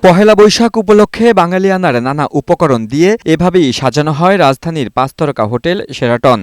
পহেলা বৈশাখ উপলক্ষে বাঙালিয়ানার নানা উপকরণ দিয়ে এভাবেই সাজানো হয় রাজধানীর ৫ তারকা হোটেল শেরাটন।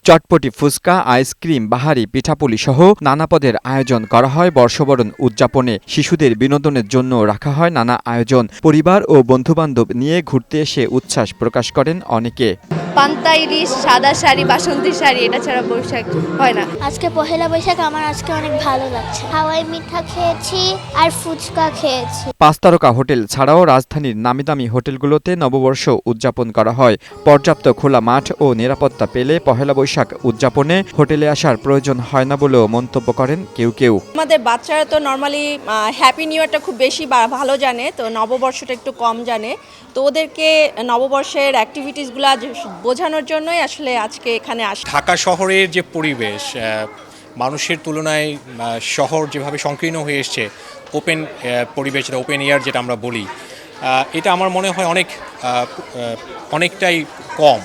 চটপটি, ফুচকা, আইসক্রিম, বাহারি, পিঠাপুলি সহ নানা পদের আয়োজন করা হয় বর্ষবরণ উদযাপনে। শিশুদের বিনোদনের জন্য রাখা হয় নানা আয়োজন। পরিবার ও বন্ধুবান্ধব নিয়ে ঘুরতে এসে উচ্ছ্বাস প্রকাশ করেন অনেকে। পান্তা ইলিশ, সাদা শাড়ি, বাসন্তী শাড়ি, এটা ছাড়া বৈশাখ হয় না। আজকে পহেলা বৈশাখ আমার আজকে অনেক ভালো লাগছে। হাওয়াই মিঠা খেয়েছি আর ফুচকা খেয়েছি। ৫ তারকা হোটেল ছাড়াও রাজধানীর নামিদামি হোটেলগুলোতে নববর্ষ উদযাপন করা হয়। পর্যাপ্ত খোলা মাঠ ও নিরাপত্তা পেলে পহেলা বৈশাখ উদযাপনে হোটেলে আসার প্রয়োজন হয় না বলেও মন্তব্য করেন কেউ কেউ। আমাদের বাচ্চারা তো নর্মালি হ্যাপি নিউ ইয়ারটা খুব বেশি ভালো জানে, তো নববর্ষটা একটু কম জানে। তো ওদেরকে নববর্ষের অ্যাক্টিভিটিসগুলো বোঝানোর জন্যই আসলে আজকে এখানে আসা। ঢাকা শহরের যে পরিবেশ, মানুষের তুলনায় শহর যেভাবে সংকীর্ণ হয়ে এসছে, ওপেন পরিবেশ, ওপেন এয়ার যেটা আমরা বলি, এটা আমার মনে হয় অনেকটাই কম।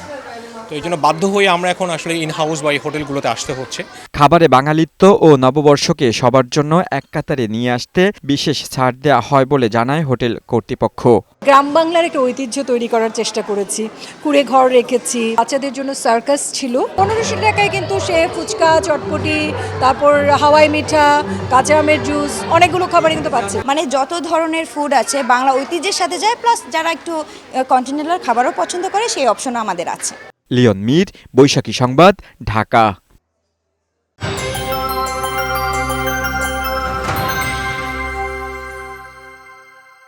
তো এই জন্য বাধ্য হয়ে আমরা এখন আসলে ইন হাউস বা এই হোটেলগুলোতে আসতে হচ্ছে। খাবারে বাঙালিত্ব ও নববর্ষকে সবার জন্য এক কাতারে নিয়ে আসতে বিশেষ ছাড় দেওয়া হয় বলে জানায় হোটেল কর্তৃপক্ষ। গ্রাম বাংলার একটা ঐতিহ্য তৈরি করার চেষ্টা করেছি। কুড়ে ঘর রেখেছি, বাচ্চাদের জন্য সার্কাস ছিল। ১৫০০ টাকায় কিন্তু সে ফুচকা, চটপটি, তারপর হাওয়াই মিঠা, কাঁচা আমের জুস, অনেকগুলো খাবারই কিন্তু পাচ্ছে। মানে যত ধরনের ফুড আছে বাংলা ঐতিহ্যের সাথে যায়, প্লাস যারা একটু কন্টিনেন্টাল খাবারও পছন্দ করে সেই অপশনও আমাদের আছে। লিওন মীর, বৈশাখী সংবাদ, ঢাকা।